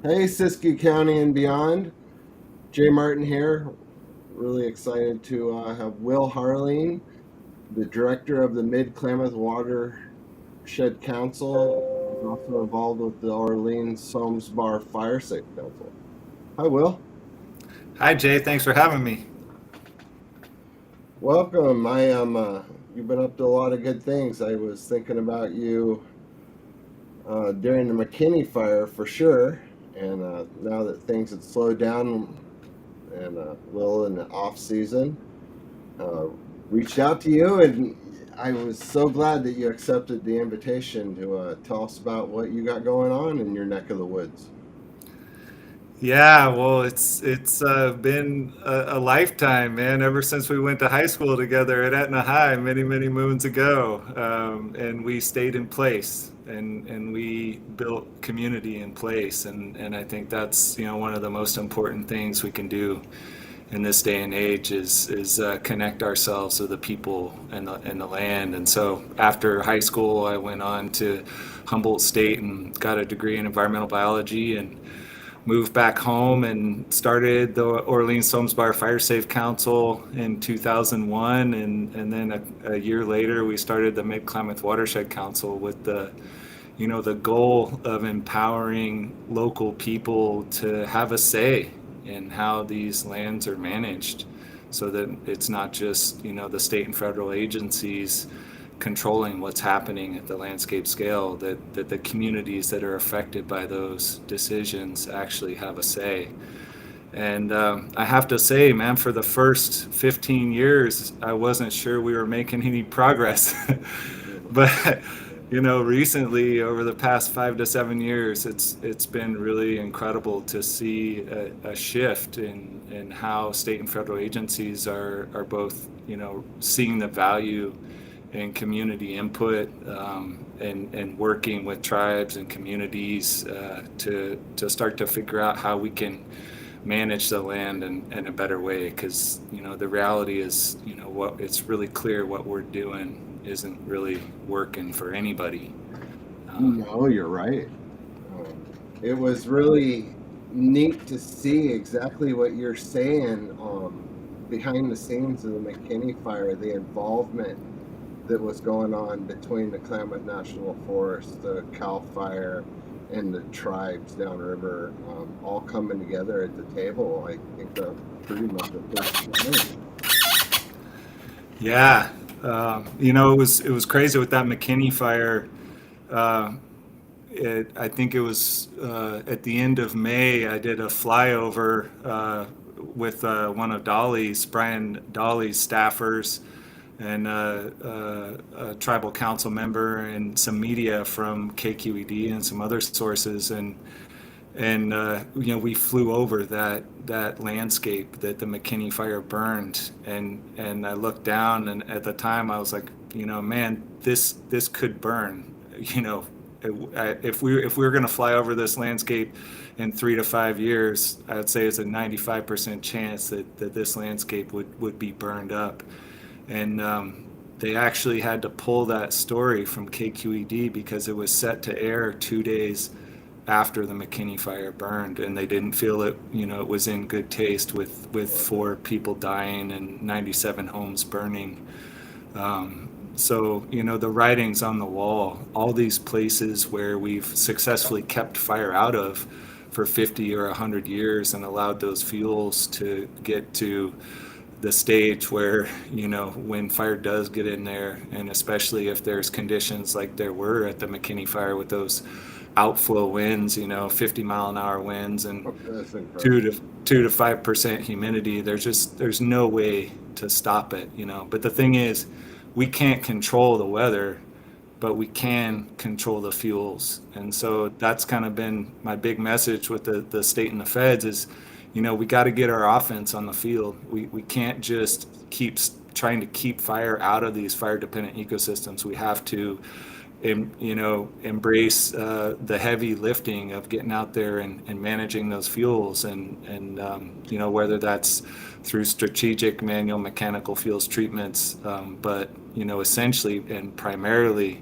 Hey, Siskiyou County and beyond. Jay Martin here. Really excited to have Will Harling, the director of the Mid Klamath Watershed Council, is also involved with the Orleans Somes Bar Fire Safe Council. Hi, Will. Hi, Jay. Thanks for having me. Welcome. I am. You've been up to a lot of good things. I was thinking about you during the McKinney fire for sure, and now that things had slowed down and a little in the off season. uh, Reached out to you, and I was so glad that you accepted the invitation to tell us about what you got going on in your neck of the woods. Yeah, well, it's been a lifetime, man. Ever since we went to high school together at Etna High many moons ago, and we stayed in place and we built community in place, and I think that's one of the most important things we can do in this day and age is connect ourselves with the people and the land. And so after high school, I went on to Humboldt State and got a degree in environmental biology and moved back home and started the Orleans Somes Bar Fire Safe Council in 2001, and then a year later we started the Mid Klamath Watershed Council with the goal of empowering local people to have a say in how these lands are managed, so that it's not just the state and federal agencies controlling what's happening at the landscape scale, that the communities that are affected by those decisions actually have a say. And I have to say, man, for the first 15 years, I wasn't sure we were making any progress. But recently, over the past 5 to 7 years, it's been really incredible to see a shift in how state and federal agencies are both seeing the value in community input, and working with tribes and communities to start to figure out how we can manage the land in a better way. Because the reality is, what it's really clear what we're doing isn't really working for anybody. Um, No, you're right. Um, it was really neat to see exactly what you're saying behind the scenes of the McKinney fire, the involvement that was going on between the Klamath National Forest, the Cal Fire, and the tribes downriver, all coming together at the table. I think pretty much the first time. yeah, it was crazy with that McKinney fire. Uh, I think it was at the end of May. I did a flyover with one of Brian Dolly's staffers, and a tribal council member, and some media from KQED and some other sources, and we flew over that landscape that the McKinney fire burned, and I looked down, and at the time I was like, man, this could burn. If we were going to fly over this landscape in 3 to 5 years, I would say it's a 95% chance that this landscape would be burned up. And they actually had to pull that story from KQED because it was set to air 2 days after the McKinney fire burned, and they didn't feel it was in good taste with 4 people dying and 97 homes burning. So the writing's on the wall. All these places where we've successfully kept fire out of for 50 or 100 years and allowed those fuels to get to the stage where when fire does get in there, and especially if there's conditions like there were at the McKinney fire with those outflow winds, 50-mile-an-hour winds, and That's two incredible. to 2 to 5% humidity. There's no way to stop it. But the thing is, we can't control the weather, but we can control the fuels. And so that's kind of been my big message with the state and the feds is, we got to get our offense on the field. We can't just keep trying to keep fire out of these fire dependent ecosystems. We have to embrace the heavy lifting of getting out there and managing those fuels, and whether that's through strategic manual mechanical fuels treatments, but essentially and primarily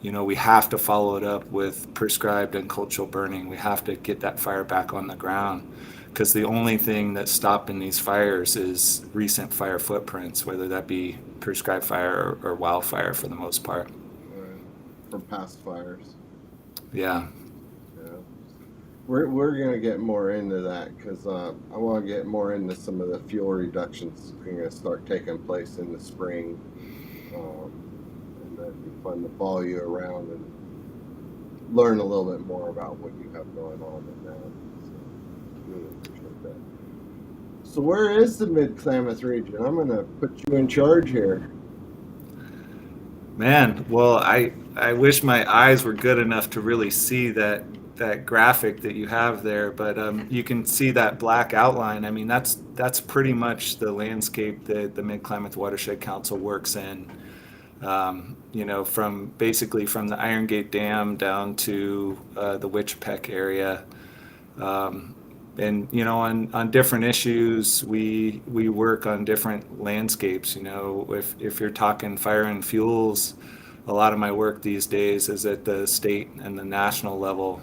we have to follow it up with prescribed and cultural burning. We have to get that fire back on the ground, because the only thing that's stopping these fires is recent fire footprints, whether that be prescribed fire or wildfire for the most part. From past fires. Yeah. Yeah. We're gonna get more into that because I want to get more into some of the fuel reductions that are gonna start taking place in the spring, and then it'd be fun to follow you around and learn a little bit more about what you have going on in that. So, really appreciate that. So where is the Mid Klamath region? I'm gonna put you in charge here. Man, well, I wish my eyes were good enough to really see that graphic that you have there, but you can see that black outline. I mean, that's pretty much the landscape that the Mid Klamath Watershed Council works in. From basically from the Iron Gate Dam down to the Witchpec area. And on different issues, we work on different landscapes. If you're talking fire and fuels, a lot of my work these days is at the state and the national level.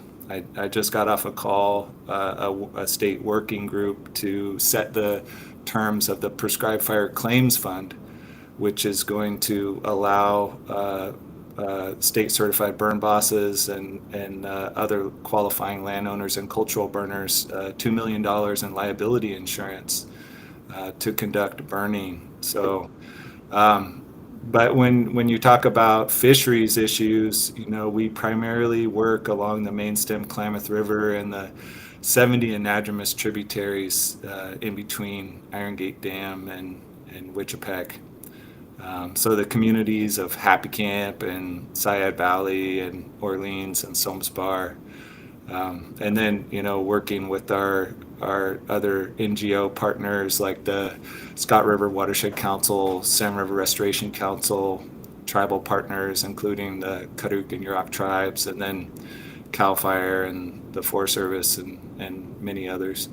I just got off a call, a state working group to set the terms of the Prescribed Fire Claims Fund, which is going to allow state certified burn bosses and other qualifying landowners and cultural burners $2 million in liability insurance to conduct burning. So, but when you talk about fisheries issues, we primarily work along the main stem Klamath River and the 70 anadromous tributaries in between Iron Gate Dam and Witchpec. So the communities of Happy Camp and Syad Valley and Orleans and Somes Bar. And then, working with our other NGO partners like the Scott River Watershed Council, Salmon River Restoration Council, tribal partners, including the Karuk and Yurok tribes, and then CAL FIRE and the Forest Service and many others.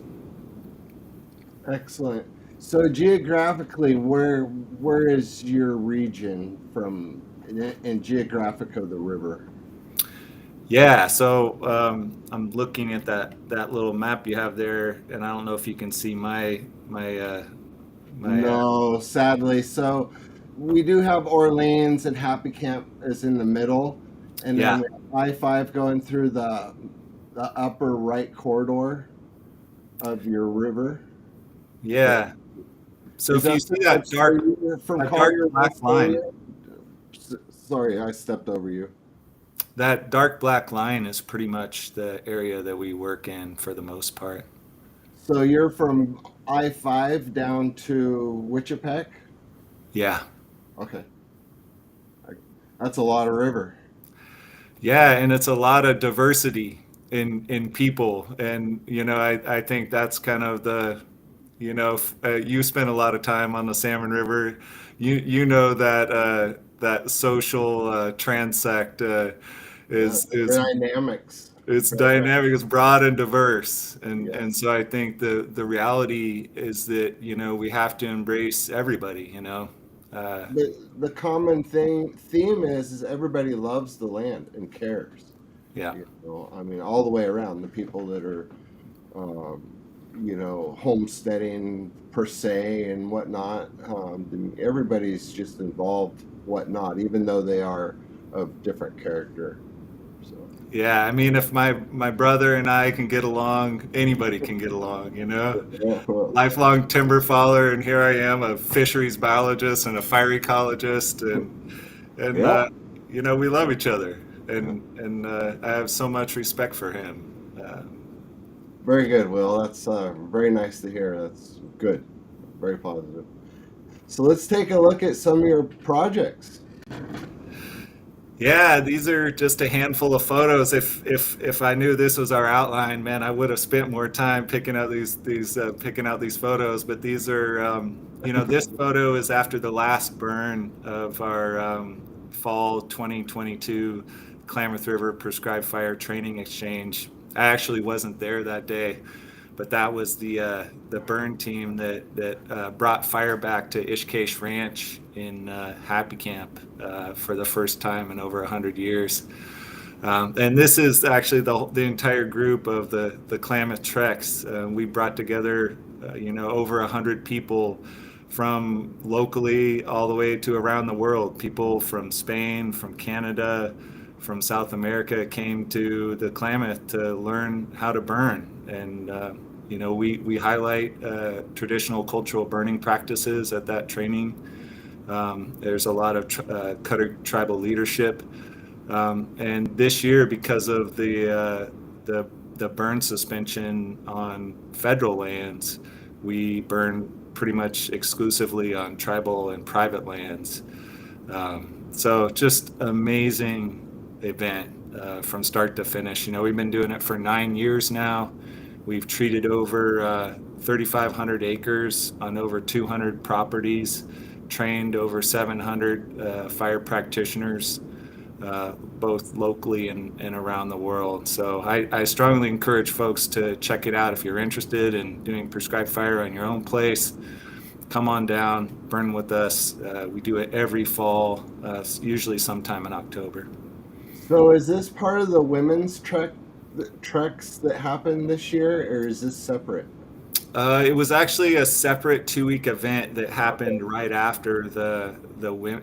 Excellent. So geographically, where is your region from, and geographic of the river? Yeah, so I'm looking at that little map you have there, and I don't know if you can see my No, sadly. So we do have Orleans, and Happy Camp is in the middle, and then yeah, we have I-5 going through the upper right corridor of your river. yeah. So Is if you that see pretty much where you're from that dark Collier, black West line, Collier? Sorry, I stepped over you. that dark black line is pretty much the area that we work in for the most part. So you're from I-5 down to Witchpec? Yeah. Okay. I- That's a lot of river. Yeah, and it's a lot of diversity in people, and I think that's kind of you spend a lot of time on the Salmon River. You know that social transect is Dynamics. it's Right, right. dynamic, it's broad and diverse, and Yes. so I think the reality is that we have to embrace everybody. The common theme is everybody loves the land and cares. Yeah. I mean, all the way around. The people that are, um, homesteading per se and whatnot. Everybody's just involved, whatnot, even though they are of different character. So Yeah, I mean, if my brother and I can get along, anybody can get along. yeah, well, Lifelong timber faller, and here I am, a fisheries biologist and a fire ecologist, and yeah. we love each other, and I have so much respect for him. Very good, Will. That's very nice to hear. That's good. Very positive. So let's take a look at some of your projects. Yeah, these are just a handful of photos. If I knew this was our outline, man, I would have spent more time picking out these photos. But these are, this photo is after the last burn of our fall 2022 Klamath River Prescribed Fire Training Exchange. I actually wasn't there that day, but that was the burn team that brought fire back to Ishkesh Ranch in Happy Camp for the first time in over 100 years. And this is actually the entire group of the Klamath Treks. We brought together, over 100 people from locally all the way to around the world. People from Spain, from Canada, from South America came to the Klamath to learn how to burn. And, we highlight traditional cultural burning practices at that training. There's a lot of Cutter tribal leadership. And this year, because of the burn suspension on federal lands, we burn pretty much exclusively on tribal and private lands. So just amazing event from start to finish. We've been doing it for 9 years now. We've treated over 3,500 acres on over 200 properties, trained over 700 fire practitioners, both locally and around the world. So I strongly encourage folks to check it out if you're interested in doing prescribed fire on your own place. Come on down, burn with us. We do it every fall, usually sometime in October. So is this part of the women's treks that happened this year, or is this separate? It was actually a separate 2-week event that happened Okay. right after the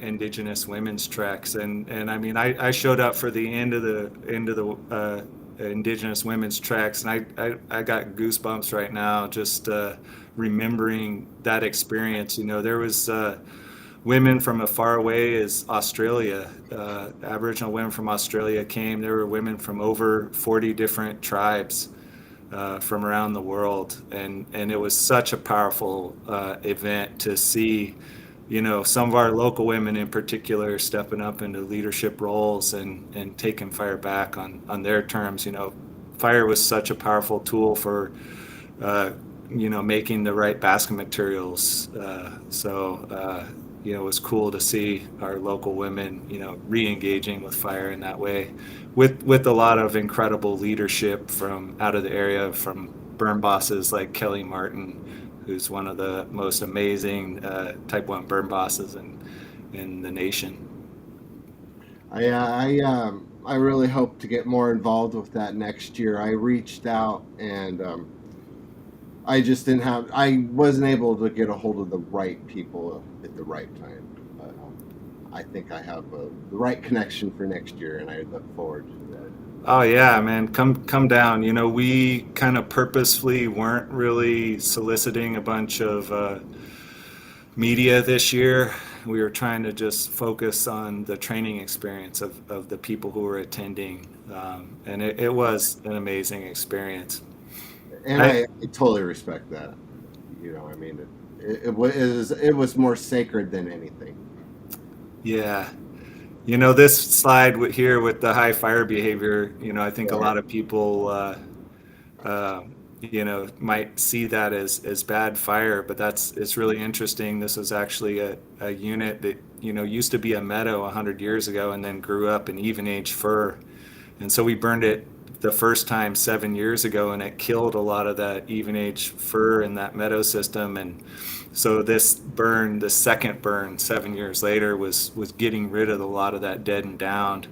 Indigenous women's treks, and I mean I showed up for the end of the Indigenous women's treks, and I got goosebumps right now just remembering that experience. There was women from as far away as Australia. Aboriginal women from Australia came. There were women from over 40 different tribes from around the world, and it was such a powerful event to see, some of our local women in particular stepping up into leadership roles and taking fire back on their terms. Fire was such a powerful tool for making the right basket materials. It was cool to see our local women, re-engaging with fire in that way, with a lot of incredible leadership from out of the area, from burn bosses like Kelly Martin, who's one of the most amazing Type 1 burn bosses in the nation. I really hope to get more involved with that next year. I reached out and I wasn't able to get a hold of the right people at the right time. But I think I have the right connection for next year, and I look forward to that. Oh yeah, man, come down. We kind of purposefully weren't really soliciting a bunch of media this year. We were trying to just focus on the training experience of the people who were attending, and it was an amazing experience. And I I totally respect that. I mean, it was more sacred than anything. Yeah. This slide here with the high fire behavior, I think a Right. lot of people, might see that as bad fire, but it's really interesting. This was actually a unit that, used to be a meadow 100 years ago and then grew up an even age fir. And so we burned it the first time 7 years ago, and it killed a lot of that even age fir in that meadow system. And so this burn, the second burn 7 years later, was getting rid of a lot of that dead and downed.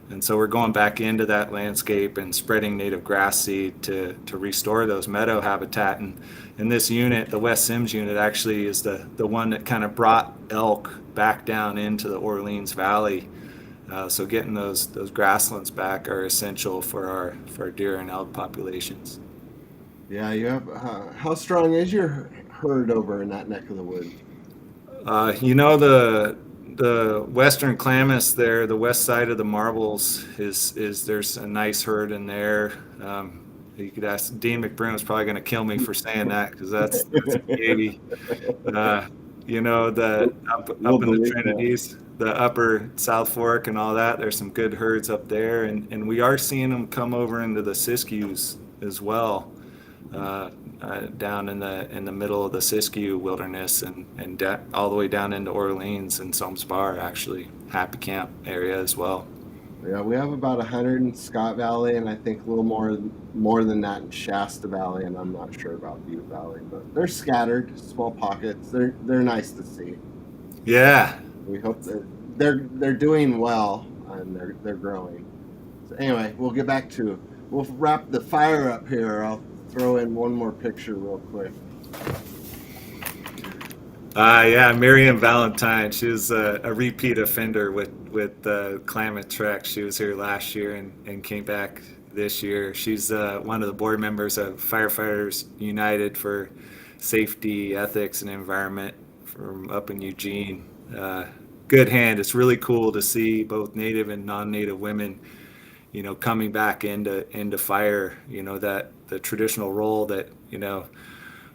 And so we're going back into that landscape and spreading native grass seed to restore those meadow habitat. And this unit, the West Sims unit, actually is the one that kind of brought elk back down into the Orleans Valley. So getting those grasslands back are essential for our deer and elk populations. Yeah, you have. How strong is your herd over in that neck of the woods? The western Klamath there, the west side of the Marbles is there's a nice herd in there. You could ask Dean McBroom's probably going to kill me for saying that because that's a beauty. The We'll up in the believe that. Trinities, the upper South Fork and all that. There's some good herds up there, and we are seeing them come over into the Siskiyous as well, down in the middle of the Siskiyou wilderness and all the way down into Orleans and Somes Bar, actually Happy Camp area as well. Yeah, we have about 100 in Scott Valley, and I think a little more than that in Shasta Valley, and I'm not sure about Butte Valley, but they're scattered, small pockets. They're nice to see. Yeah. We hope that they're doing well and they're growing. So anyway, we'll wrap the fire up here. I'll throw in one more picture real quick. Yeah, Miriam Valentine. She was a repeat offender with Klamath Trek. She was here last year and came back this year. She's one of the board members of Firefighters United for Safety, Ethics, and Environment from up in Eugene. Good hand. It's really cool to see both Native and non-Native women, coming back into fire. That the traditional role that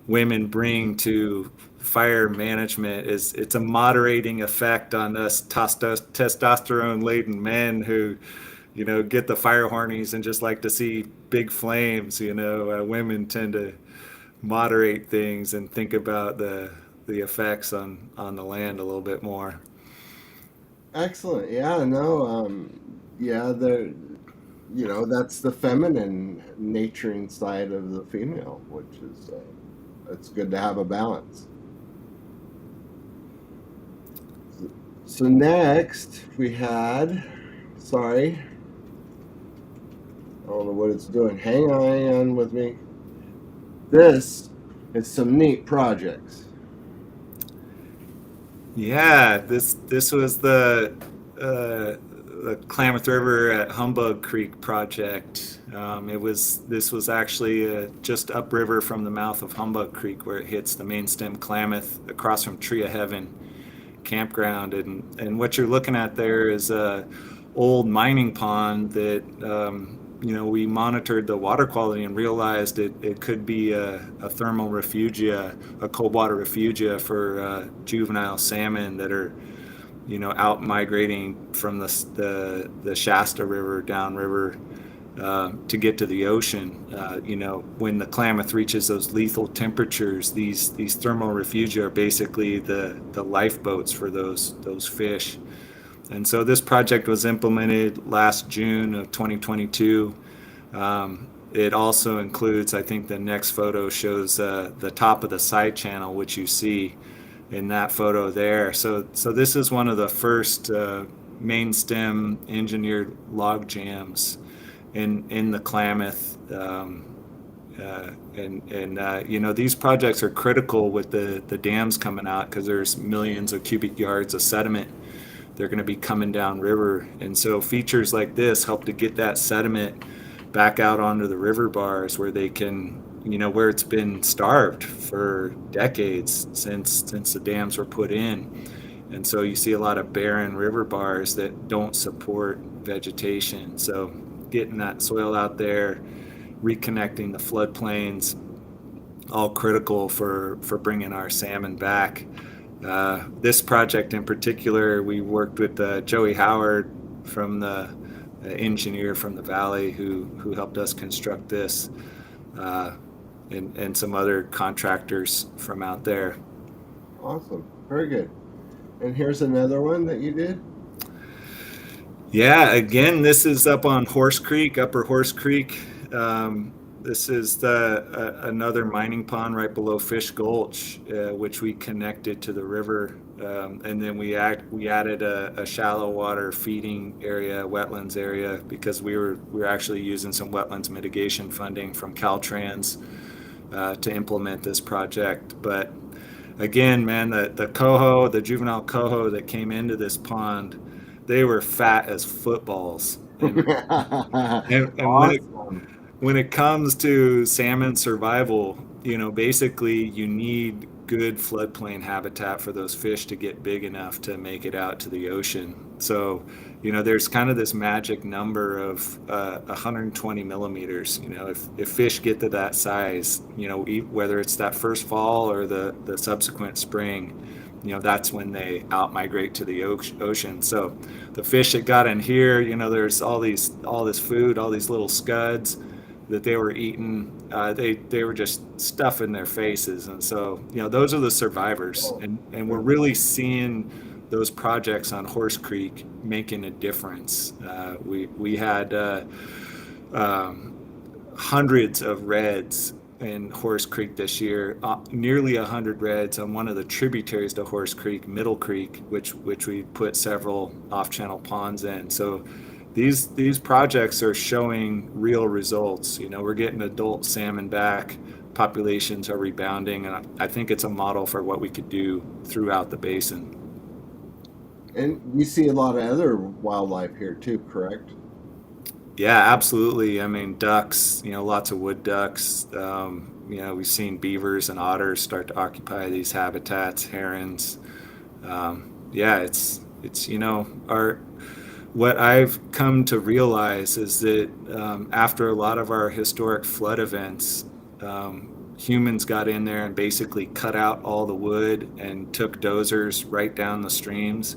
women bring to fire management is it's a moderating effect on us testosterone laden men who get the fire hornies and just like to see big flames. Women tend to moderate things and think about the effects on the land a little bit more. Excellent. Yeah, no, yeah, that's the feminine nurturing side of the female, which is it's good to have a balance. So next we had, sorry, I don't know what it's doing. Hang on with me. This is some neat projects. Yeah, this was the Klamath River at Humbug Creek project. This was actually just upriver from the mouth of Humbug Creek, where it hits the main stem Klamath across from Tree of Heaven campground. And what you're looking at there is a old mining pond that we monitored the water quality and realized it could be a thermal refugia, a cold water refugia for juvenile salmon that are out migrating from the Shasta River downriver to get to the ocean. When the Klamath reaches those lethal temperatures, these thermal refugia are basically the lifeboats for those fish. And so this project was implemented last June of 2022. It also includes, I think the next photo shows the top of the side channel, which you see in that photo there. So this is one of the first main stem engineered log jams in the Klamath. These projects are critical with the dams coming out because there's millions of cubic yards of sediment they're going to be coming down river. And so features like this help to get that sediment back out onto the river bars where they can, where it's been starved for decades since the dams were put in. And so you see a lot of barren river bars that don't support vegetation. So getting that soil out there, reconnecting the floodplains, all critical for bringing our salmon back. This project in particular, we worked with Joey Howard, from the engineer from the valley, who helped us construct this, and some other contractors from out there. Awesome, very good. And here's another one that you did. Yeah, again, this is up on Horse Creek, Upper Horse Creek. This is another mining pond right below Fish Gulch, which we connected to the river, and then we added a shallow water feeding area, wetlands area, because we were actually using some wetlands mitigation funding from Caltrans to implement this project. But again, man, the juvenile coho that came into this pond, they were fat as footballs. And Awesome. when it comes to salmon survival, basically you need good floodplain habitat for those fish to get big enough to make it out to the ocean. So, there's kind of this magic number of 120 millimeters. If fish get to that size, whether it's that first fall or the subsequent spring, that's when they out migrate to the ocean. So the fish that got in here, there's all this food, all these little scuds that they were eating. They were just stuffing their faces. And so, those are the survivors. And we're really seeing those projects on Horse Creek making a difference. We had um, hundreds of reds in Horse Creek this year, nearly 100 reds on one of the tributaries to Horse Creek, Middle Creek, which we put several off-channel ponds in. So these projects are showing real results. We're getting adult salmon back, populations are rebounding, and I think it's a model for what we could do throughout the basin. And you see a lot of other wildlife here too, correct? Yeah, absolutely. I mean, ducks, lots of wood ducks. We've seen beavers and otters start to occupy these habitats, herons. Yeah, our what I've come to realize is that after a lot of our historic flood events, humans got in there and basically cut out all the wood and took dozers right down the streams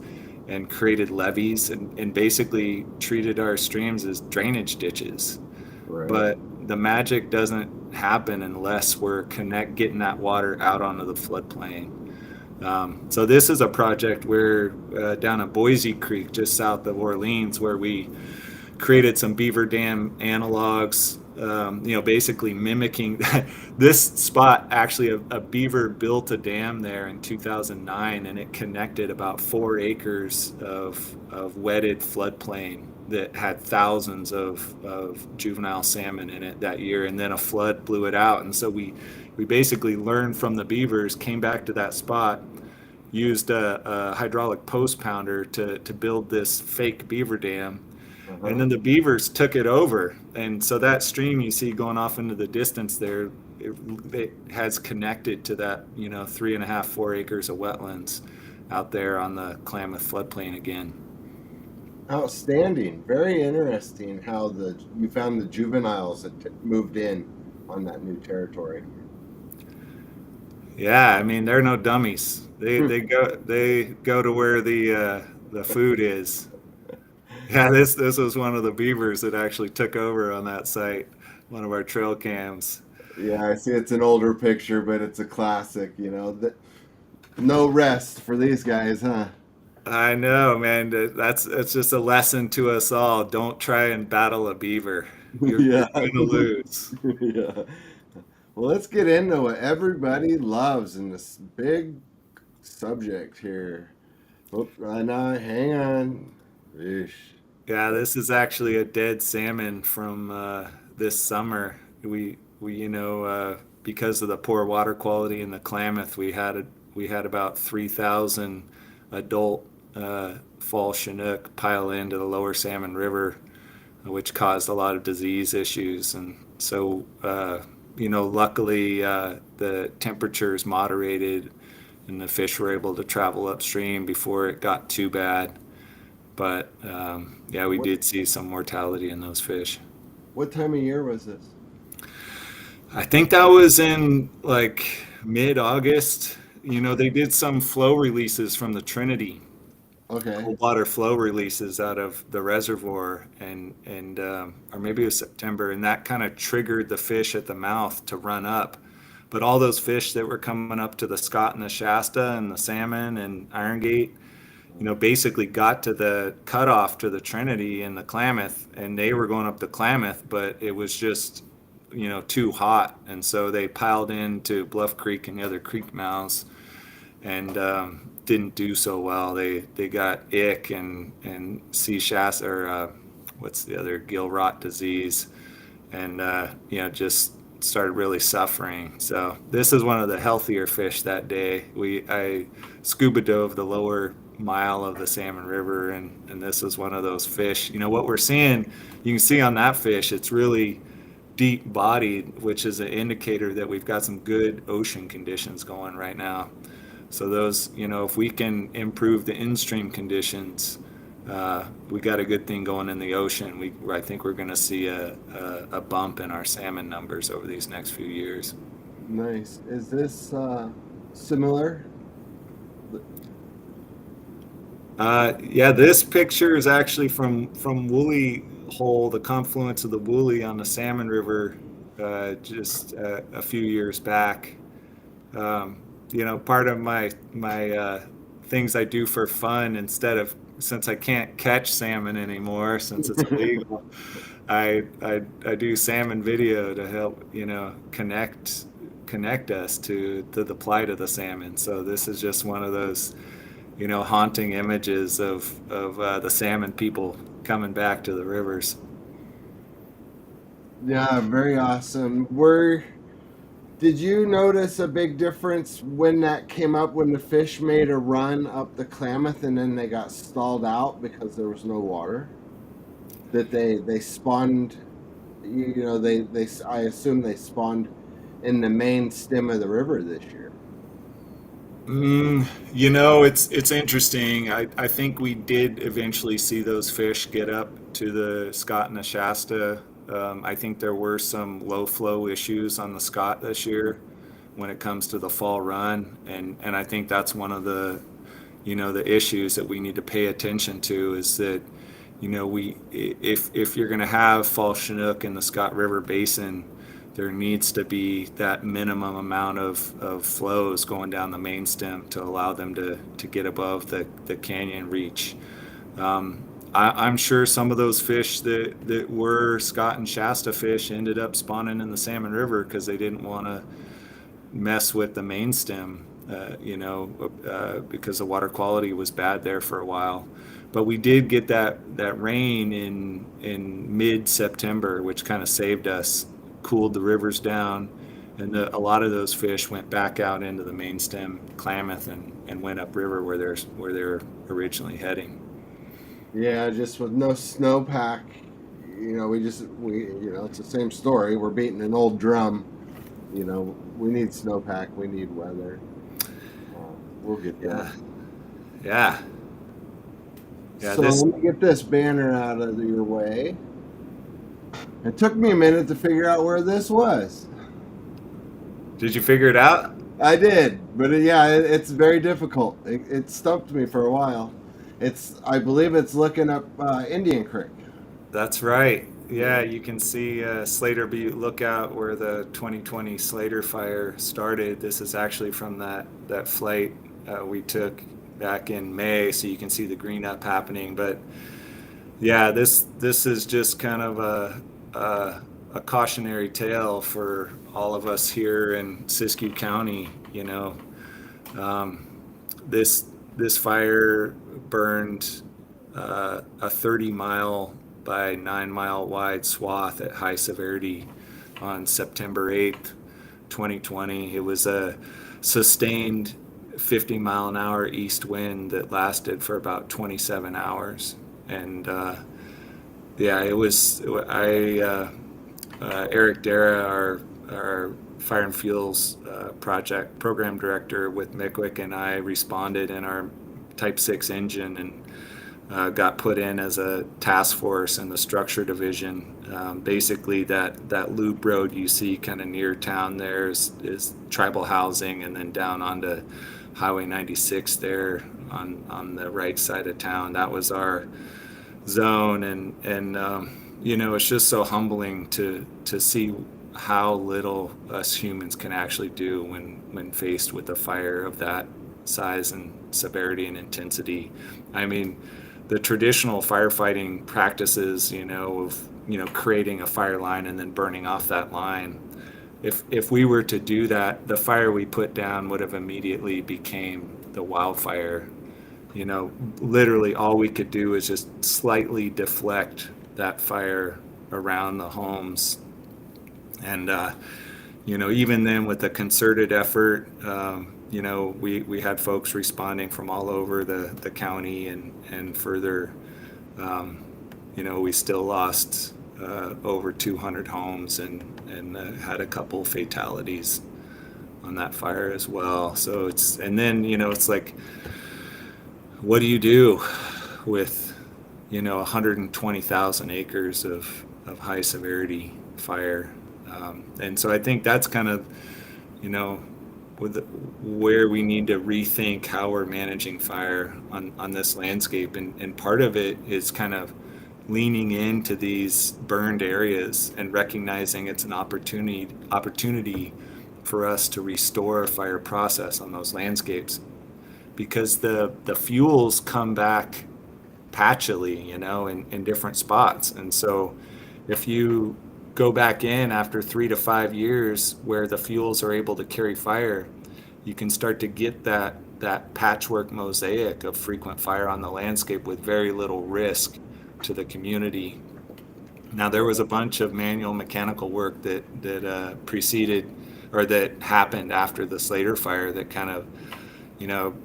and created levees and basically treated our streams as drainage ditches. Right. But the magic doesn't happen unless we're getting that water out onto the floodplain. So this is a project where down at Boise Creek, just south of Orleans, where we created some beaver dam analogs, basically mimicking this spot. Actually, a beaver built a dam there in 2009, and it connected about 4 acres of wetted floodplain that had thousands of juvenile salmon in it that year, and then a flood blew it out. And so we basically learned from the beavers, came back to that spot, used a hydraulic post pounder to build this fake beaver dam, and Uh-huh. then the beavers took it over. And so that stream you see going off into the distance there, it has connected to that 3.5, 4 acres of wetlands out there on the Klamath floodplain again. Outstanding. Very interesting how you found the juveniles that moved in on that new territory. Yeah, I mean they're no dummies. They go to where the food is. Yeah, this was one of the beavers that actually took over on that site, one of our trail cams. Yeah, I see it's an older picture, but it's a classic, no rest for these guys, huh? I know, man. It's just a lesson to us all. Don't try and battle a beaver. You're Yeah. gonna lose. Yeah. Well, let's get into what everybody loves in this big subject here. Oh, no, hang on. Ish. Yeah, this is actually a dead salmon from this summer. Because of the poor water quality in the Klamath, we had about 3,000 adult fall Chinook pile into the lower Salmon River, which caused a lot of disease issues. And so, luckily, the temperatures moderated and the fish were able to travel upstream before it got too bad. But yeah, we What did see some mortality in those fish. what time of year was this? I think that was in like mid-August. They did some flow releases from the Trinity, Okay. cold water flow releases out of the reservoir, and or maybe it was September, and that kind of triggered the fish at the mouth to run up. But all those fish that were coming up to the Scott and the Shasta and the salmon and Iron Gate, basically got to the cutoff to the Trinity and the Klamath, and they were going up the Klamath, but it was just, too hot. And so they piled into Bluff Creek and the other creek mouths and didn't do so well. They got ick and sea shasta, or what's the other, gill rot disease, and, just started really suffering. So this is one of the healthier fish that day. I scuba dove the lower mile of the Salmon River, and this is one of those fish. What we're seeing, you can see on that fish, it's really deep bodied, which is an indicator that we've got some good ocean conditions going right now. So those, if we can improve the in-stream conditions, we got a good thing going in the ocean. I think we're going to see a bump in our salmon numbers over these next few years. Nice. Is this similar? Yeah, this picture is actually from Woolly Hole, the confluence of the Woolly on the Salmon River, just a few years back. Part of my things I do for fun instead of, since I can't catch salmon anymore since it's illegal. I do salmon video to help, connect us to the plight of the salmon. So this is just one of those, haunting images of the salmon people coming back to the rivers. Yeah, very awesome. Did you notice a big difference when that came up, when the fish made a run up the Klamath and then they got stalled out because there was no water? That they spawned, they I assume they spawned in the main stem of the river this year. It's interesting. I think we did eventually see those fish get up to the Scott and the Shasta. I think there were some low flow issues on the Scott this year when it comes to the fall run, and I think that's one of the issues that we need to pay attention to is that, we if you're going to have fall Chinook in the Scott River Basin, there needs to be that minimum amount of flows going down the main stem to allow them to get above the canyon reach. I'm sure some of those fish that were Scott and Shasta fish ended up spawning in the Salmon River because they didn't want to mess with the main stem, because the water quality was bad there for a while. But we did get that rain in mid-September, which kind of saved us, cooled the rivers down, and a lot of those fish went back out into the main stem Klamath and went upriver where they're originally heading. Yeah, just with no snowpack, it's the same story. We're beating an old drum. We need snowpack. We need weather. We'll get there. Yeah. Yeah. So let me get this banner out of your way. It took me a minute to figure out where this was. Did you figure it out? I did, but it's very difficult. It stumped me for a while. I believe it's looking up Indian Creek. That's right. Yeah, you can see Slater Butte Lookout where the 2020 Slater fire started. This is actually from that flight we took back in May, so you can see the green up happening. But yeah, this is just kind of a cautionary tale for all of us here in Siskiyou County. This fire burned a 30-mile by 9-mile wide swath at high severity on September 8th, 2020. It was a sustained 50-mile-an-hour east wind that lasted for about 27 hours. And it was, Eric Dara, our Fire and Fuels project program director with MICWIC, and I responded in our Type 6 engine and got put in as a task force in the structure division. Basically, that loop road you see kind of near town there is tribal housing, and then down onto Highway 96 there on the right side of town. That was our zone, and it's just so humbling to see how little us humans can actually do when faced with a fire of that size and severity and intensity. I mean, the traditional firefighting practices, of creating a fire line and then burning off that line. If we were to do that, the fire we put down would have immediately became the wildfire. Literally all we could do is just slightly deflect that fire around the homes. And, even then with a concerted effort, we had folks responding from all over the county and further. We still lost over 200 homes and had a couple fatalities on that fire as well. So it's like, what do you do with 120,000 acres of high severity fire? And so I think that's kind of where we need to rethink how we're managing fire on this landscape, and part of it is kind of leaning into these burned areas and recognizing it's an opportunity for us to restore a fire process on those landscapes. because the fuels come back patchily, in different spots. And so if you go back in after 3 to 5 years where the fuels are able to carry fire, you can start to get that patchwork mosaic of frequent fire on the landscape with very little risk to the community. Now there was a bunch of manual mechanical work that preceded or that happened after the Slater fire that kind of, you know,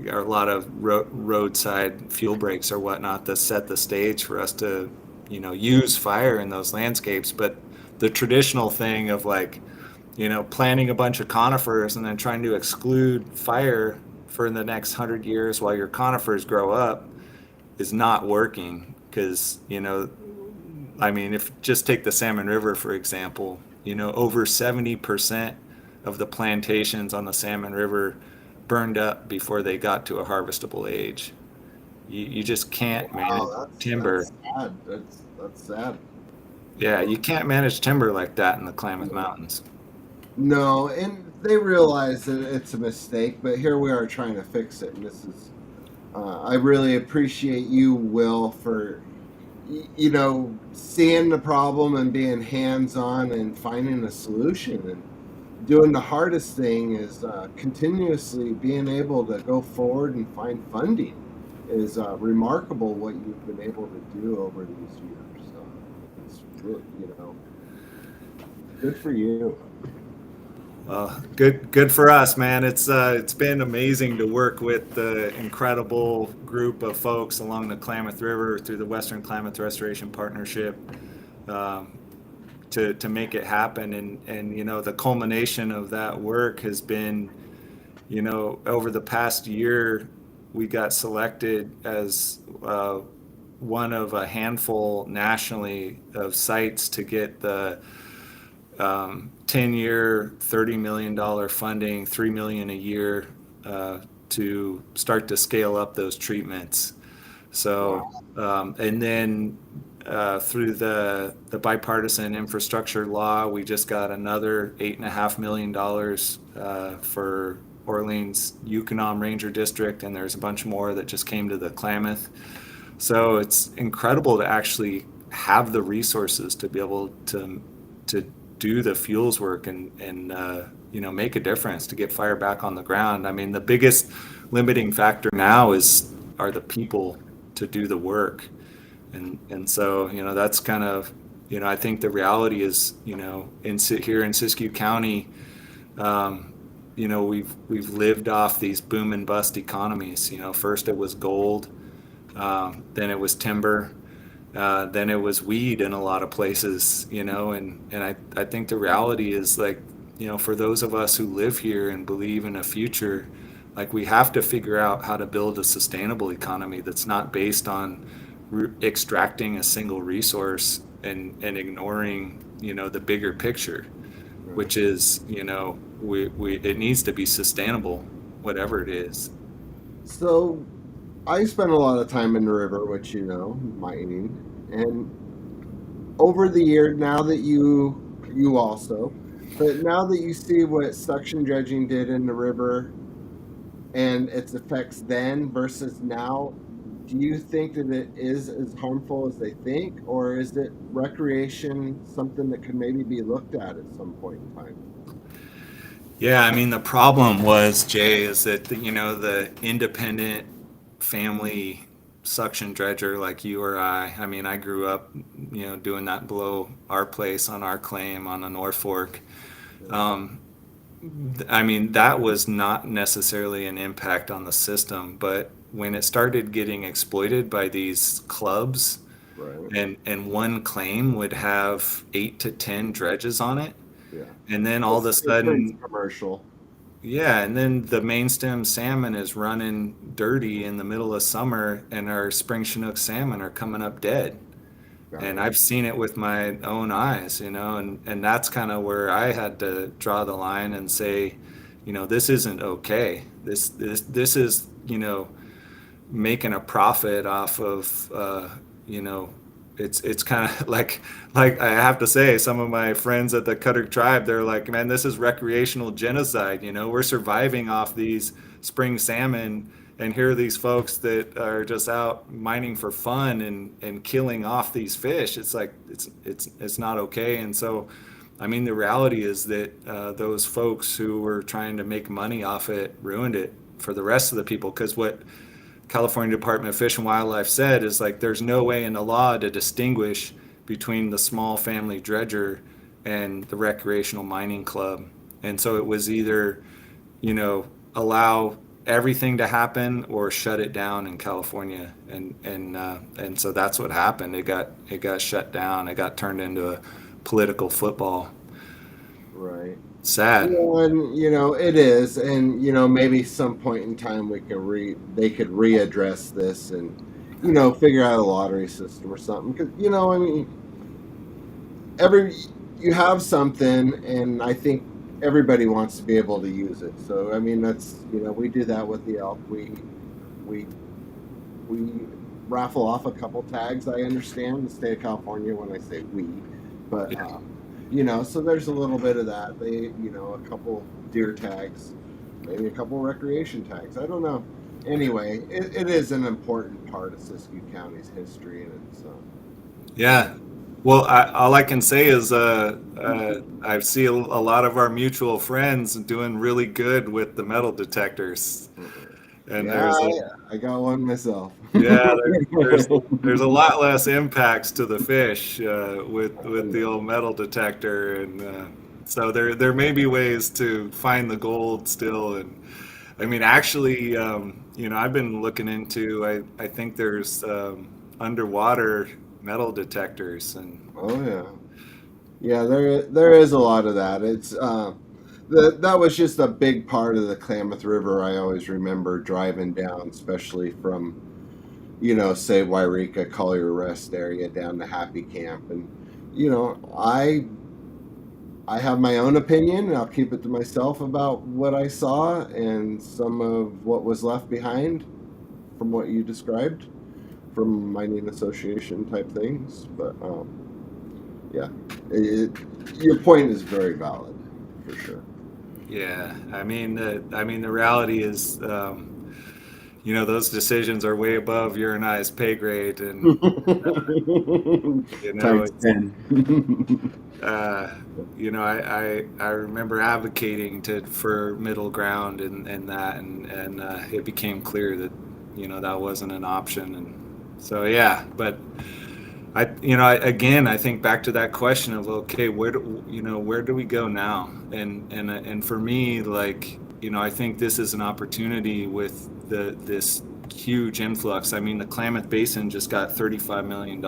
are a lot of roadside fuel breaks or whatnot that set the stage for us to, use fire in those landscapes. But the traditional thing of like, planting a bunch of conifers and then trying to exclude fire for the next 100 years while your conifers grow up is not working because, I mean, if just take the Salmon River, for example, over 70% of the plantations on the Salmon River burned up before they got to a harvestable age. You just can't manage Wow, timber. that's sad. That's sad. Yeah, you can't manage timber like that in the Klamath Mountains. No, and they realize that it's a mistake, but here we are trying to fix it. And this is, I really appreciate you, Will, for seeing the problem and being hands-on and finding a solution. And doing the hardest thing is continuously being able to go forward and find funding. Is remarkable what you've been able to do over these years. It's really, good for you. Well, good for us, man. It's been amazing to work with the incredible group of folks along the Klamath River through the Western Klamath Restoration Partnership um, to make it happen. And the culmination of that work has been, over the past year, we got selected as one of a handful nationally of sites to get the 10-year, $30 million funding, $3 million a year to start to scale up those treatments. So, Wow. and then through the bipartisan infrastructure law, we just got another $8.5 million for Orleans Yukonom Ranger District, and there's a bunch more that just came to the Klamath. So it's incredible to actually have the resources to be able to do the fuels work and make a difference to get fire back on the ground. I mean, the biggest limiting factor now are the people to do the work, and so that's kind of I think the reality is here in Siskiyou County, we've lived off these boom and bust economies. First it was gold, then it was timber. Then it was weed in a lot of places, and I think the reality is like, for those of us who live here and believe in a future, like we have to figure out how to build a sustainable economy that's not based on extracting a single resource and ignoring, the bigger picture, Right. which is, it needs to be sustainable, whatever it is. So I spent a lot of time in the river, which mining, and over the year, now that you also, but now that you see what suction dredging did in the river and its effects then versus now, do you think that it is as harmful as they think, or is it recreation something that could maybe be looked at some point in time? Yeah, I mean, the problem was, Jay, is that the independent family suction dredger like you or I mean, I grew up, doing that below our place on our claim on the North Fork. Yeah. Um, I mean, that was not necessarily an impact on the system, but when it started getting exploited by these clubs, Right. and one claim would have 8 to 10 dredges on it, Yeah. and then all of a It turns sudden, commercial. yeah, and then the main stem salmon is running dirty in the middle of summer, and our spring Chinook salmon are coming up dead. Got And it. I've seen it with my own eyes, and that's kind of where I had to draw the line and say, this isn't okay. This is, making a profit off of, you know, it's kind of like I have to say, some of my friends at the Cutter tribe, they're like, man, this is recreational genocide. We're surviving off these spring salmon and here are these folks that are just out mining for fun and killing off these fish. It's like it's not okay. And so, I mean, the reality is that those folks who were trying to make money off it ruined it for the rest of the people. Because what California Department of Fish and Wildlife said is like there's no way in the law to distinguish between the small family dredger and the recreational mining club. And so it was either, allow everything to happen or shut it down in California. And so that's what happened. It got shut down. It got turned into a political football. Right. Sad. And it is, and maybe some point in time they could readdress this and figure out a lottery system or something. Because I mean, you have something, and I think everybody wants to be able to use it. So I mean, that's we do that with the elk. We raffle off a couple tags. I understand the state of California when I say we, but so there's a little bit of that. They a couple deer tags, maybe a couple recreation tags. I don't know. Anyway, it is an important part of Siskiyou County's history, and it's Yeah. Well, all I can say is I see a lot of our mutual friends doing really good with the metal detectors. And yeah, I got one myself. yeah, there's a lot less impacts to the fish with the old metal detector, and so there may be ways to find the gold still. And I mean, actually, I've been looking into. I think there's underwater metal detectors, and Oh yeah, there is a lot of that. It's that was just a big part of the Klamath River. I always remember driving down, especially from say Wairika, Collier Rest area down to Happy Camp, and I have my own opinion, and I'll keep it to myself about what I saw and some of what was left behind from what you described from mining association type things. But yeah, your point is very valid for sure. yeah, I mean the reality is, those decisions are way above your and I's pay grade, and Times it's 10. uh, I remember advocating for middle ground and that, and it became clear that that wasn't an option. And so yeah, but again, I think back to that question of, okay, where do we go now? And for me, like, I think this is an opportunity with this huge influx. I mean, the Klamath Basin just got $35 million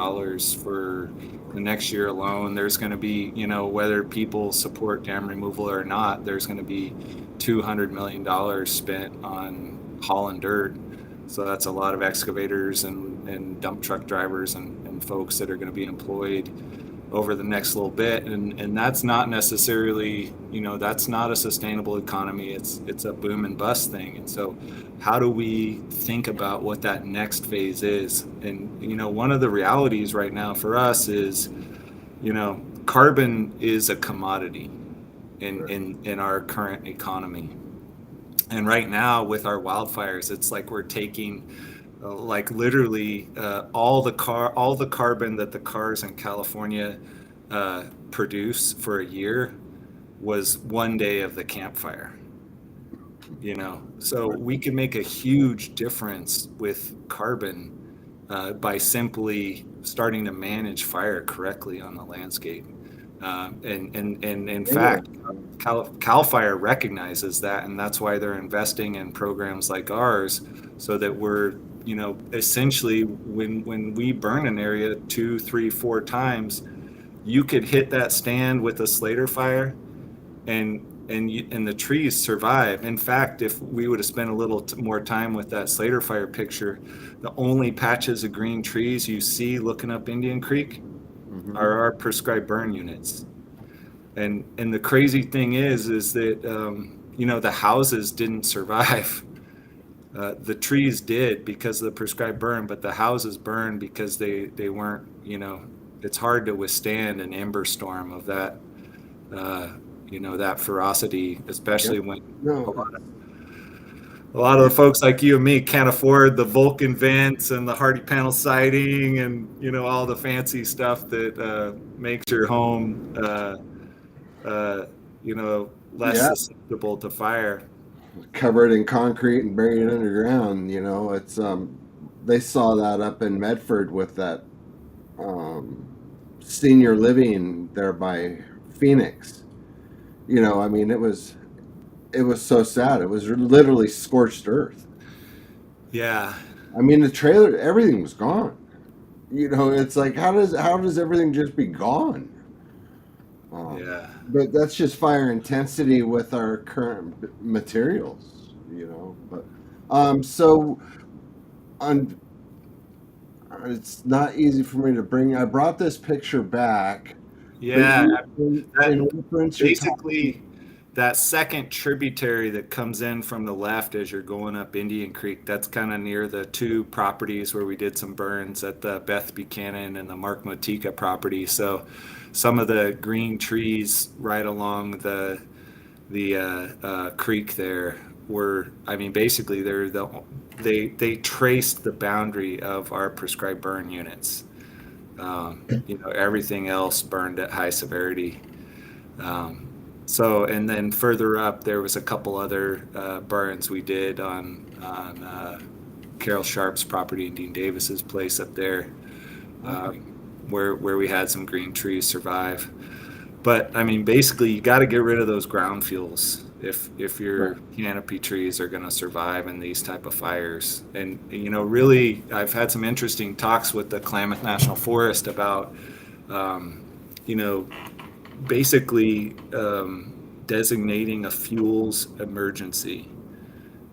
for the next year alone. There's going to be, whether people support dam removal or not, there's going to be $200 million spent on hauling dirt. So that's a lot of excavators and dump truck drivers and folks that are going to be employed over the next little bit. And that's not necessarily, that's not a sustainable economy. It's a boom and bust thing. And so how do we think about what that next phase is? And, one of the realities right now for us is, carbon is a commodity in our current economy. And right now with our wildfires, it's like we're taking like literally all the carbon that the cars in California produce for a year was one day of the campfire. So we can make a huge difference with carbon by simply starting to manage fire correctly on the landscape. And in fact, Cal Fire recognizes that, and that's why they're investing in programs like ours, so that we're, essentially when we burn an area 2, 3, 4 times, you could hit that stand with a Slater fire, and the trees survive. In fact, if we would have spent a little more time with that Slater fire picture, the only patches of green trees you see looking up Indian Creek are our prescribed burn units. And the crazy thing is that the houses didn't survive. The trees did because of the prescribed burn, but the houses burned because they weren't. It's hard to withstand an ember storm of that. That ferocity, especially when No, a lot of the folks like you and me can't afford the Vulcan vents and the Hardy panel siding and all the fancy stuff that makes your home uh, less Yeah, susceptible to fire. covered in concrete and buried underground. It's they saw that up in Medford with that um, senior living there by Phoenix. I mean, it was so sad. It was literally scorched earth. Yeah, I mean, the trailer, everything was gone. It's like how does everything just be gone? yeah. But that's just fire intensity with our current materials. But so on, it's not easy for me to bring. I brought this picture back, but Yeah, that in reference, you're talking. basically that second tributary that comes in from the left as you're going up Indian Creek, that's kind of near the two properties where we did some burns at the Beth Buchanan and the Mark Motika property. So some of the green trees right along the creek there were, I mean, basically they traced the boundary of our prescribed burn units. Everything else burned at high severity. Um, and then further up, there was a couple other burns we did on Carol Sharp's property and Dean Davis's place up there, Okay. um, where we had some green trees survive. But I mean, basically, you got to get rid of those ground fuels if your Right. canopy trees are going to survive in these type of fires. And really, I've had some interesting talks with the Klamath National Forest about, um, you know, basically designating a fuels emergency.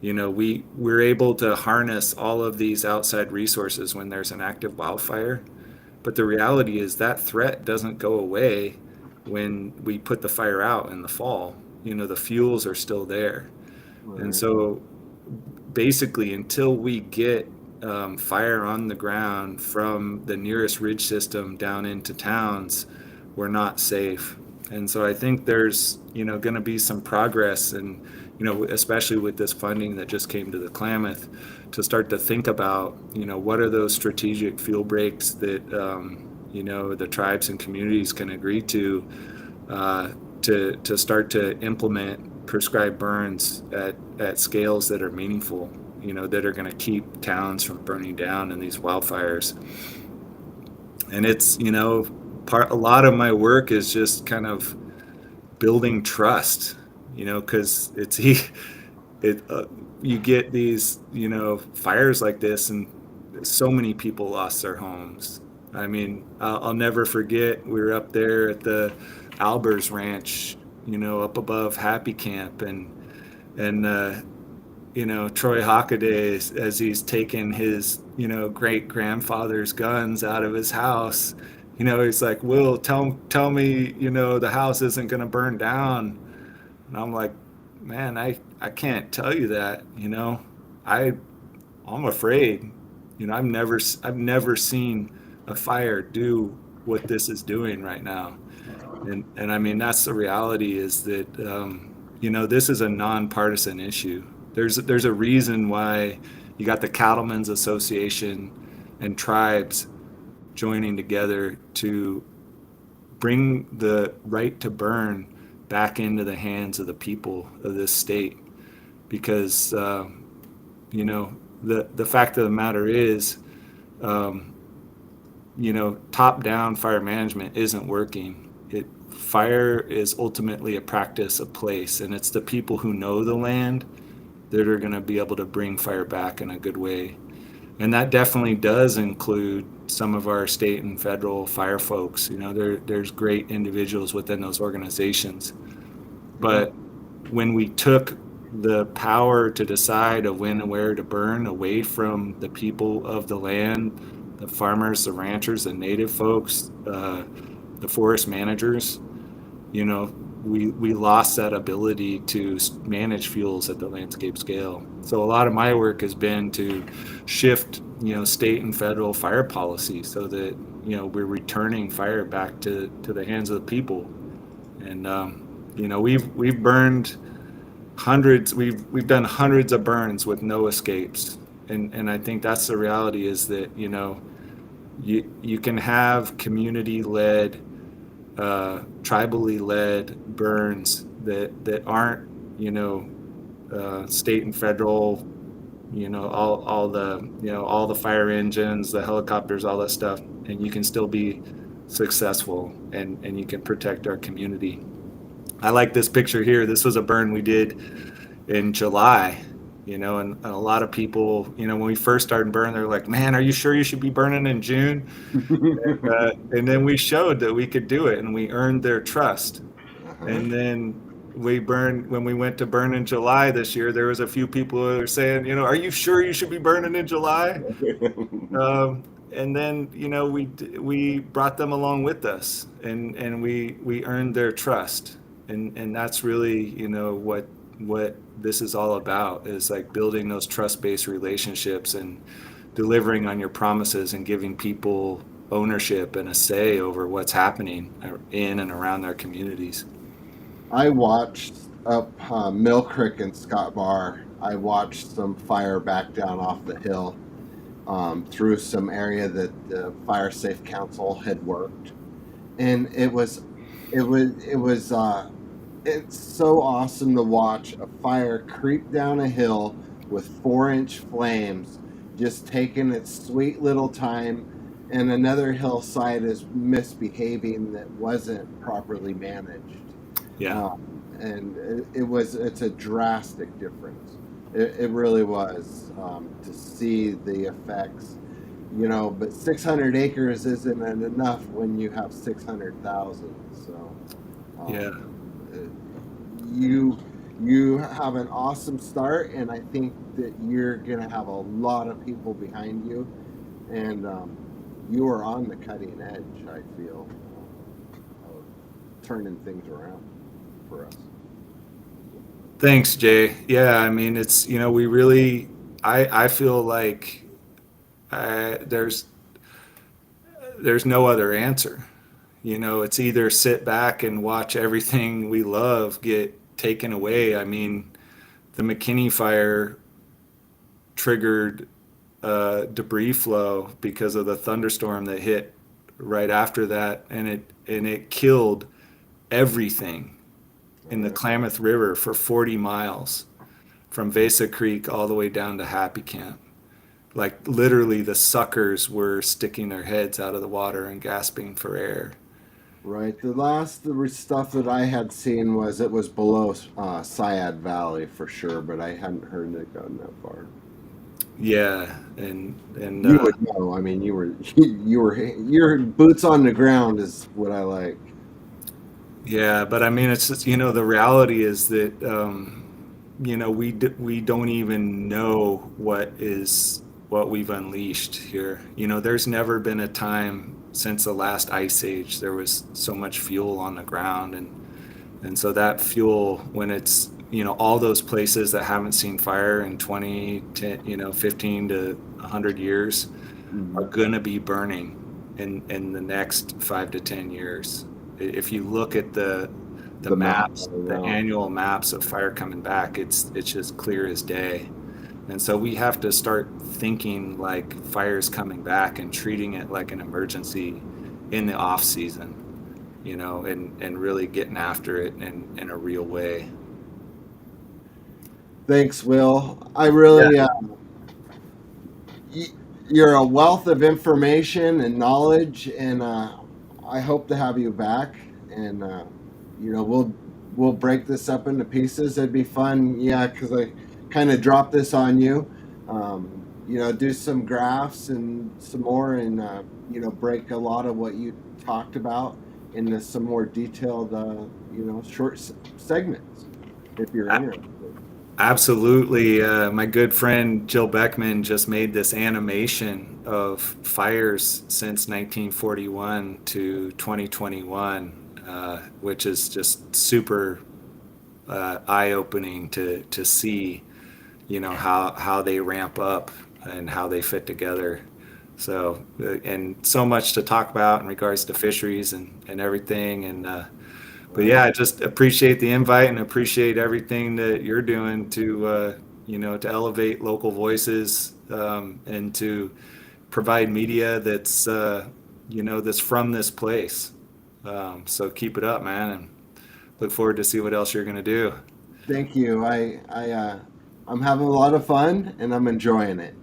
We're able to harness all of these outside resources when there's an active wildfire, but the reality is that threat doesn't go away when we put the fire out in the fall. The fuels are still there. And Right. so basically, until we get fire on the ground from the nearest ridge system down into towns, we're not safe. And so I think there's, going to be some progress, and, especially with this funding that just came to the Klamath, to start to think about, what are those strategic fuel breaks that, the tribes and communities can agree uh, to start to implement prescribed burns at scales that are meaningful, that are going to keep towns from burning down in these wildfires. And it's, a lot of my work is just kind of building trust, because it you get these, fires like this, and so many people lost their homes. I mean, I'll never forget, we were up there at the Albers Ranch, up above Happy Camp, and Troy Hockaday, as he's taking his, great grandfather's guns out of his house, he's like, Will, tell me, the house isn't going to burn down. And I'm like, man, I can't tell you that, I, I'm afraid, I've never seen a fire do what this is doing right now. And I mean, that's the reality, is that, this is a nonpartisan issue. There's a reason why you got the Cattlemen's Association and tribes joining together to bring the right to burn back into the hands of the people of this state. Because, the fact of the matter is, um, top down fire management isn't working. Fire is ultimately a practice of place, and it's the people who know the land that are going to be able to bring fire back in a good way. And that definitely does include some of our state and federal fire folks. There's great individuals within those organizations. Yeah. But when we took the power to decide of when and where to burn away from the people of the land, the farmers, the ranchers, the native folks, the forest managers, we lost that ability to manage fuels at the landscape scale. So a lot of my work has been to shift, state and federal fire policy so that, we're returning fire back to the hands of the people. And, we've burned hundreds. We've done hundreds of burns with no escapes, and I think that's the reality is that you can have community led, tribally led burns that aren't state and federal, all the all the fire engines, the helicopters, all that stuff, and you can still be successful, and you can protect our community. I like this picture here. This was a burn we did in July, and a lot of people, when we first started burning, they're like, "Man, are you sure you should be burning in June?" And then we showed that we could do it, and we earned their trust. Uh-huh. And then when we went to burn in July this year, there was a few people who were saying, "Are you sure you should be burning in July?" And then we brought them along with us, and we earned their trust, and that's really what this is all about, is like building those trust-based relationships and delivering on your promises and giving people ownership and a say over what's happening in and around their communities. I watched up Mill Creek and Scott Bar. I watched some fire back down off the hill through some area that the Fire Safe Council had worked, and it was it's so awesome to watch a fire creep down a hill with 4-inch flames, just taking its sweet little time, and another hillside is misbehaving that wasn't properly managed. Yeah. And it's a drastic difference. It really was, to see the effects, but 600 acres isn't enough when you have 600,000. So Yeah. um, you you have an awesome start, and I think that you're gonna have a lot of people behind you, and you are on the cutting edge. I feel, of turning things around for us. Thanks, Jay. Yeah, I mean, it's, we really, I feel like there's no other answer. It's either sit back and watch everything we love get taken away. I mean, the McKinney fire triggered debris flow because of the thunderstorm that hit right after that, and it killed everything All in the right. Klamath River for 40 miles from Vesa Creek all the way down to Happy Camp. Like literally, the suckers were sticking their heads out of the water and gasping for air. Right. The stuff that I had seen was it was below Syad Valley for sure, but I hadn't heard it gotten that far. Yeah, and You would know. I mean, your boots on the ground is what I like. yeah, but I mean, it's just, the reality is that we don't even know what we've unleashed here. There's never been a time since the last ice age there was so much fuel on the ground, and so that fuel, when it's all those places that haven't seen fire in 20, 10, 15 to 100 years are Mhm. going to be burning in the next 5 to 10 years. If you look at the The map maps, all the around. annual maps of fire coming back, it's just clear as day. And so we have to start thinking like fire's coming back and treating it like an emergency in the off season, and really getting after it in a real way. Thanks, Will. I Yeah. really, y- you're a wealth of information and knowledge, and I hope to have you back. And we'll break this up into pieces. It'd be fun, yeah, because I kind of dropped this on you. Do some graphs and some more, and break a lot of what you talked about into some more detailed, short segments if you're A- interested. Absolutely. My good friend Jill Beckman just made this animation of fires since 1941 to 2021, which is just super eye-opening to see, how they ramp up and how they fit together. So, and so much to talk about in regards to fisheries and everything. And But yeah, I just appreciate the invite and appreciate everything that you're doing to, to elevate local voices, and to provide media that's, that's from this place. So keep it up, man, and look forward to see what else you're going to do. Thank you. I'm having a lot of fun and I'm enjoying it.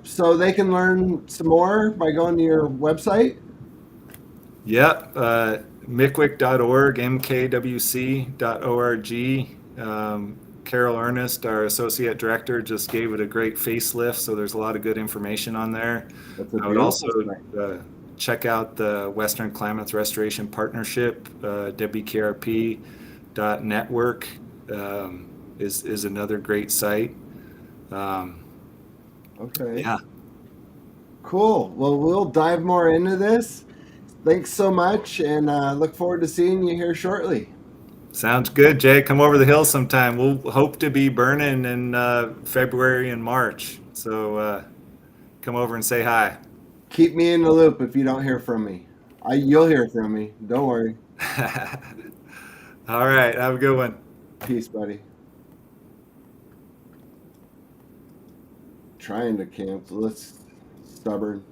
So they can learn some more by going to your website. Yep, mcwick.org, mkwc.org. Carol Ernest, our associate director, just gave it a great facelift, so there's a lot of good information on there. That's a I would also beautiful site. check out the Western Klamath Restoration Partnership, wkrp.network, is another great site. Okay. Yeah, Cool. Well, we'll dive more into this. Thanks so much, and look forward to seeing you here shortly. sounds good, Jay. Come over the hill sometime. We'll hope to be burning in February and March, so come over and say hi. Keep me in the loop if you don't hear from me. You'll hear from me. Don't worry. All right, have a good one. Peace, buddy. Trying to cancel. Let's stubborn.